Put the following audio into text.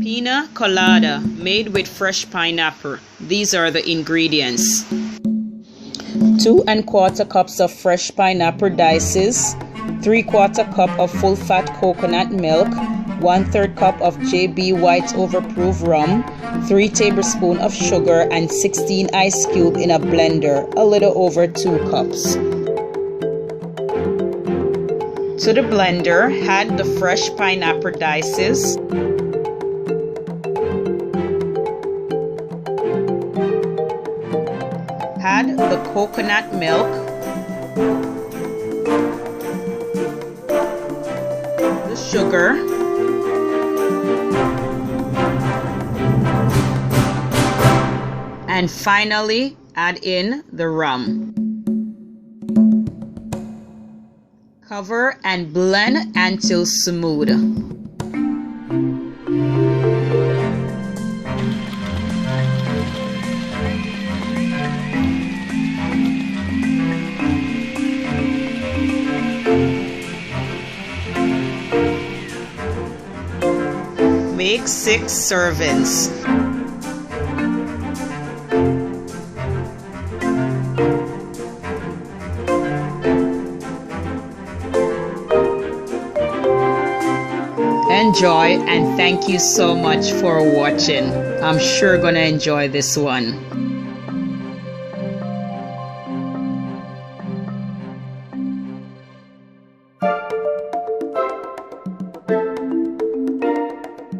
Pina Colada, made with fresh pineapple. These are the ingredients. 2 1/4 cups of fresh pineapple dices, 3/4 cup of full fat coconut milk, 1/3 cup of JB White Overproof rum, 3 tablespoons of sugar, and 16 ice cubes in a blender, a little over 2 cups. To the blender, add the fresh pineapple dices, add the coconut milk, the sugar, and finally add in the rum. Cover and blend until smooth. Make 6 servings. Enjoy, and thank you so much for watching. I'm sure gonna enjoy this one.